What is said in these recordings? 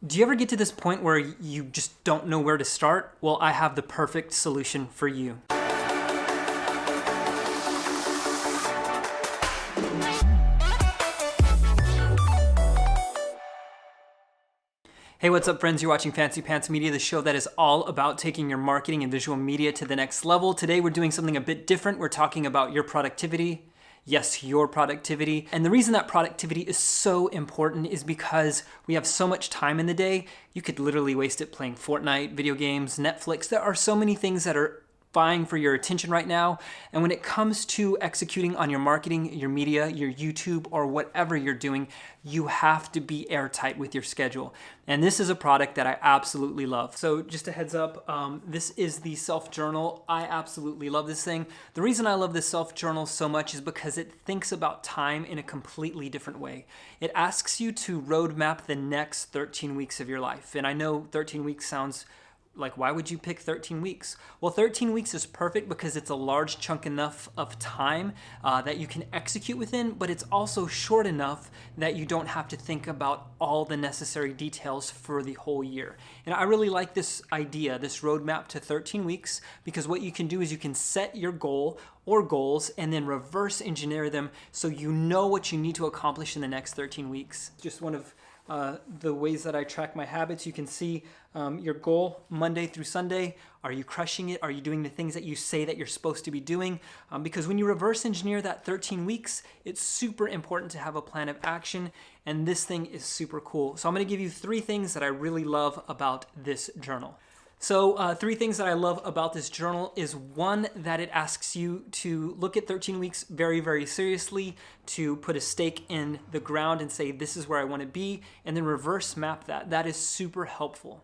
Do you ever get to this point where you just don't know where to start? Well, I have the perfect solution for you. Hey, what's up, friends? You're watching Fancy Pants Media, the show that is all about taking your marketing and visual media to the next level. Today, we're doing something a bit different. We're talking about your productivity. Yes, your productivity. And the reason that productivity is so important is because we have so much time in the day. You could literally waste it playing Fortnite, video games, Netflix. There are so many things that are vying for your attention right now. And when it comes to executing on your marketing, your media, your YouTube, or whatever you're doing, you have to be airtight with your schedule. And this is a product that I absolutely love. So just a heads up, this is the Self Journal. I absolutely love this thing. The reason I love this Self Journal so much is because it thinks about time in a completely different way. It asks you to roadmap the next 13 weeks of your life. And I know 13 weeks sounds like, why would you pick 13 weeks? Well, 13 weeks is perfect because it's a large chunk enough of time that you can execute within, but it's also short enough that you don't have to think about all the necessary details for the whole year. And I really like this idea, this roadmap to 13 weeks, because what you can do is you can set your goal or goals and then reverse engineer them so you know what you need to accomplish in the next 13 weeks. Just one of the ways that I track my habits. You can see your goal Monday through Sunday. Are you crushing it? Are you doing the things that you say that you're supposed to be doing? Because when you reverse engineer that 13 weeks, it's super important to have a plan of action. And this thing is super cool. So I'm going to give you 3 things that I really love about this journal. So 3 things that I love about this journal is, 1, that it asks you to look at 13 weeks very, very seriously, to put a stake in the ground and say, this is where I want to be, and then reverse map that. That is super helpful.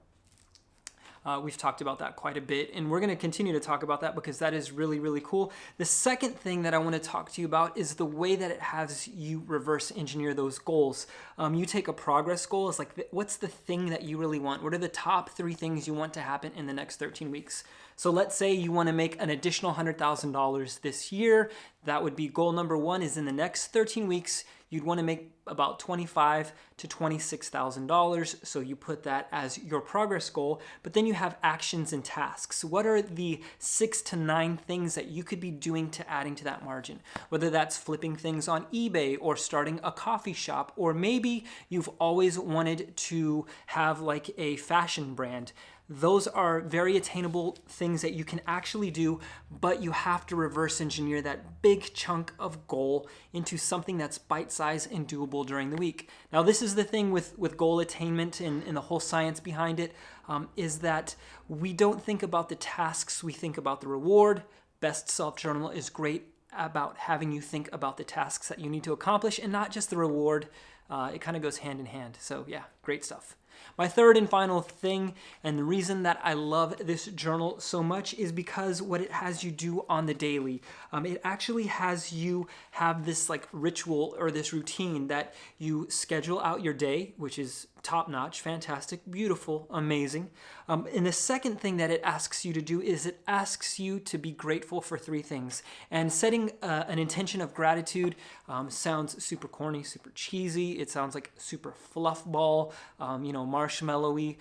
We've talked about that quite a bit, and we're going to continue to talk about that because that is really, really cool. The second thing that I want to talk to you about is the way that it has you reverse engineer those goals. You take a progress goal. It's like, what's the thing that you really want? What are the top 3 things you want to happen in the next 13 weeks? So let's say you want to make an additional $100,000 this year. That would be goal number 1, is in the next 13 weeks, you'd want to make about $25,000 to $26,000. So you put that as your progress goal, but then you have actions and tasks. What are the 6 to 9 things that you could be doing to adding to that margin? Whether that's flipping things on eBay or starting a coffee shop, or maybe you've always wanted to have like a fashion brand. Those are very attainable things that you can actually do, but you have to reverse engineer that big chunk of goal into something that's bite-sized and doable during the week. Now, this is the thing with goal attainment and the whole science behind it, is that we don't think about the tasks, we think about the reward. Best Self-Journal is great about having you think about the tasks that you need to accomplish and not just the reward. It kind of goes hand in hand. So yeah, great stuff. My third and final thing, and the reason that I love this journal so much, is because what it has you do on the daily. It actually has you have this like ritual or this routine that you schedule out your day, which is top-notch, fantastic, beautiful, amazing. And the second thing that it asks you to do is it asks you to be grateful for 3 things. And setting an intention of gratitude sounds super corny, super cheesy. It sounds like super fluff ball, marshmallowy,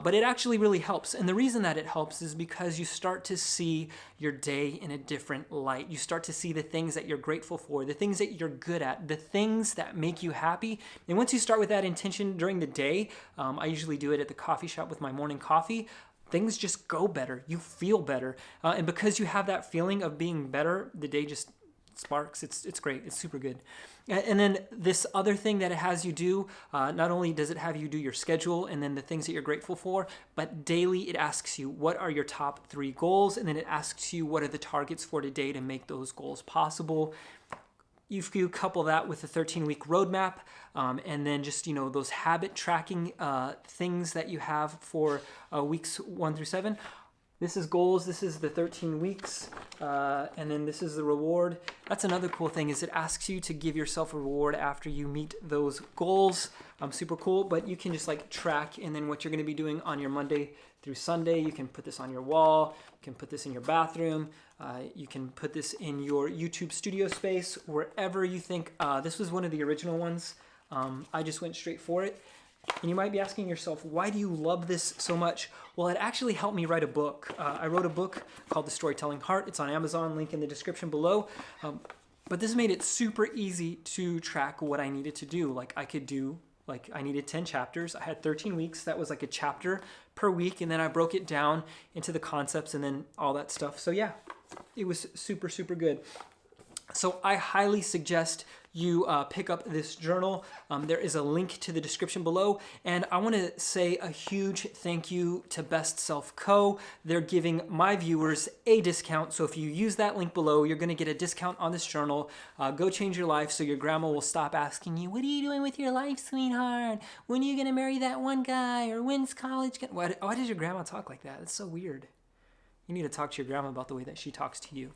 but it actually really helps. And the reason that it helps is because you start to see your day in a different light. You start to see the things that you're grateful for, the things that you're good at, the things that make you happy. And once you start with that intention during the day, I usually do it at the coffee shop with my morning coffee, things just go better. You feel better. And because you have that feeling of being better, the day just sparks. It's great. It's super good. And then this other thing that it has you do, not only does it have you do your schedule and then the things that you're grateful for, but daily it asks you, what are your top 3 goals? And then it asks you, what are the targets for today to make those goals possible? If you couple that with the 13-week roadmap, and then just, those habit tracking things that you have for weeks 1 through 7, this is goals, this is the 13 weeks, and then this is the reward. That's another cool thing, is it asks you to give yourself a reward after you meet those goals. Super cool, but you can just like track, and then what you're going to be doing on your Monday through Sunday. You can put this on your wall, you can put this in your bathroom, you can put this in your YouTube studio space, wherever you think. This was one of the original ones. I just went straight for it. And you might be asking yourself, why do you love this so much? Well, it actually helped me write a book. I wrote a book called The Storytelling Heart. It's on Amazon, link in the description below. But this made it super easy to track what I needed to do. Like I needed 10 chapters. I had 13 weeks. That was like a chapter per week. And then I broke it down into the concepts and then all that stuff. So yeah, it was super, super good. So I highly suggest you pick up this journal. There is a link to the description below. And I want to say a huge thank you to Best Self Co. They're giving my viewers a discount. So if you use that link below, you're going to get a discount on this journal. Go change your life so your grandma will stop asking you, what are you doing with your life, sweetheart? When are you going to marry that one guy? Or when's college? Why does your grandma talk like that? It's so weird. You need to talk to your grandma about the way that she talks to you.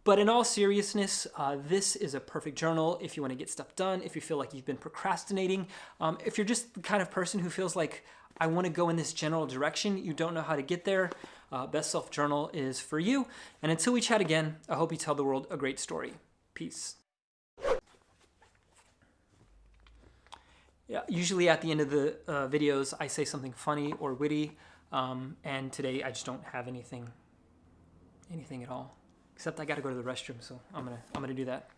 But in all seriousness, this is a perfect journal if you want to get stuff done, if you feel like you've been procrastinating, if you're just the kind of person who feels like, I want to go in this general direction, you don't know how to get there, Best Self Journal is for you. And until we chat again, I hope you tell the world a great story. Peace. Yeah, usually at the end of the videos, I say something funny or witty, and today I just don't have anything at all. Except I gotta go to the restroom, so I'm gonna do that.